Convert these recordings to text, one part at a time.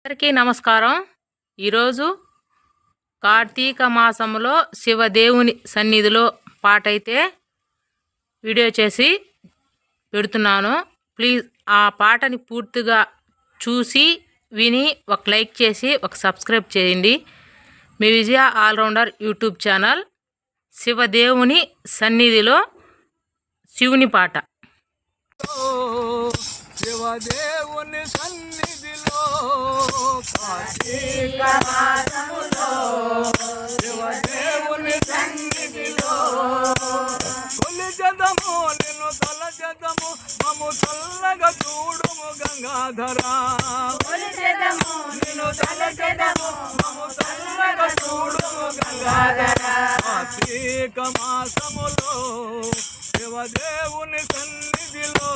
అందరికీ నమస్కారం. ఈరోజు కార్తీక మాసంలో శివదేవుని సన్నిధిలో పాటైతే వీడియో చేసి పెడుతున్నాను. ప్లీజ్ ఆ పాటని పూర్తిగా చూసి విని ఒక లైక్ చేసి ఒక సబ్స్క్రైబ్ చేయండి. మీ విజయ ఆల్రౌండర్ యూట్యూబ్ ఛానల్. శివదేవుని సన్నిధిలో శివుని పాట. శివదేవుని సన్నిధిలో కార్తీక మాసములో శివదేవుని సన్నిధిలో కొలిచెదము నిన్ను తలచెదము మము చల్లగా చూడుము గంగాధరా. కొలిచెదము నిన్ను తలచెదము మము చల్లగా చూడుము గంగాధరా. కార్తీక మాసములో శివదేవుని సన్నిధిలో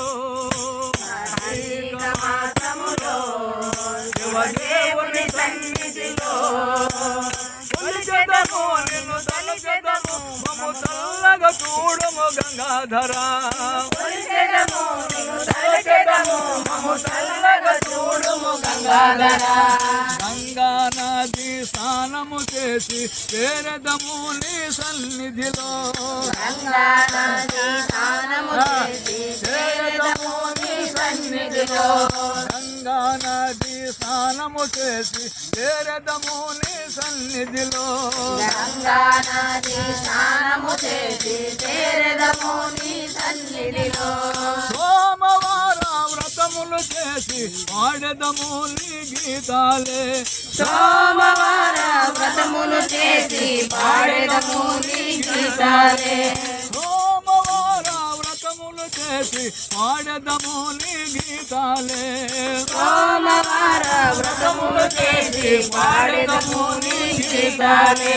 శివదేవుని సన్నిధిలో కొలిచెదము నిన్ను తలచెదము మము చల్లగా చూడము గంగాధరా. కొలిచెదము నిన్ను తలచెదము మము చల్లగా చూడము గంగాధరా. గంగా నది స్నానము చేసి చేరదము నీ సన్నిధిలో. గంగా నది స్నానము చేసి చేరదము నీ సన్నిధిలో. గంగా నది స్నానము చేసి చేరదము నీ సన్నిధిలో. గంగా నది స్నానము చేసి చేరదము నీ సన్నిధిలో. సోమవార వ్రతములు చేసి పాడదము నీ గీతాలే. సోమవార వ్రతములు చేసి పాడదము నీ గీతాలే. సోమవార వ్రతములు చేసి పాడదము నీ గీతాలే. సోమవార వ్రతములు చేసి పాడదము నీ గీతాలే.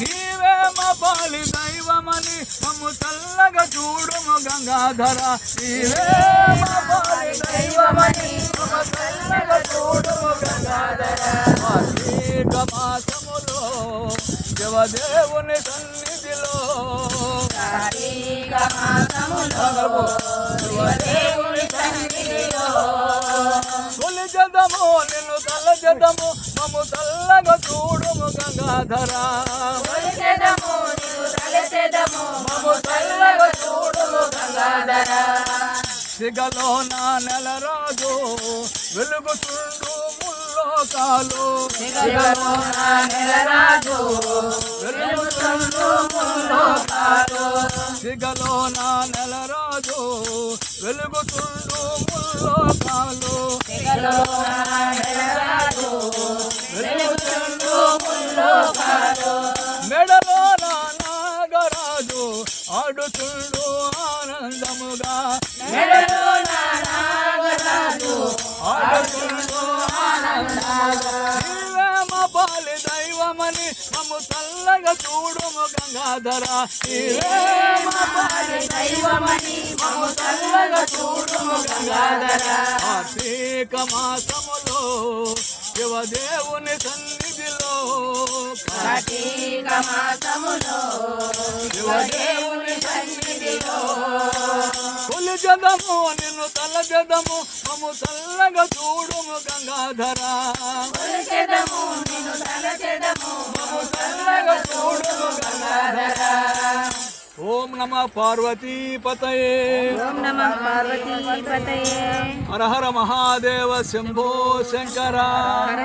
నీవే మా పాలి దైవమని మమ్ము చల్లగా చూడుము గంగాధరా. నీవే మా పాలి దైవమని మమ్ము చల్లగా చూడుము గంగాధరా. కార్తీక మాసములో శివదేవుని సన్నిధిలో. కార్తీక మాసములో శివదేవుని సన్నిధిలో కొలిచెదము నిన్ను తలచెదము మము చల్లగా చూడుము గంగాధరా. కొలిచెదము నిన్ను తలచెదము మము చల్లగా చూడుము గంగాధరా. సిగలో నా నెలరాజు వెలుగుతుండు ముల్లోకాలు. సిగలో నా నెలరాజు వెలుగుతుండు ముల్లోకాలు. సిగలో నా నెలరాజు వెలుగుతుండు ముల్లోకాలు. సిగలో నా నెలరాజు వెలుగుతుండు ముల్లోకాలు. మెడలో నా నాగరాజు ఆడుతుండు ఆనందముగా. మెడలో నా నాగరాజు ఆడుతుండు ఆనందముగా. నీవే మా పాలి దైవమని మమ్ము చల్లగా చూడుము గంగాధరా. నీవే మా పాలి దైవమని మమ్ము చల్లగా చూడుము గంగాధరా. కార్తీక మాసములో శివదేవుని సన్నిధిలో. కార్తీక మాసములో శివదేవుని సన్నిధిలో కొలిచెదము నిన్ను తలచెదము మము చల్లగా చూడుము గంగాధరా. కొలిచెదము నిన్ను తలచెదము మము చల్లగా చూడుము గంగాధరా. ఓం నమ పార్వతీపతయే. ఓం నమః పార్వతీపతయే. హర హర మహాదేవ శంభో శంకర. హర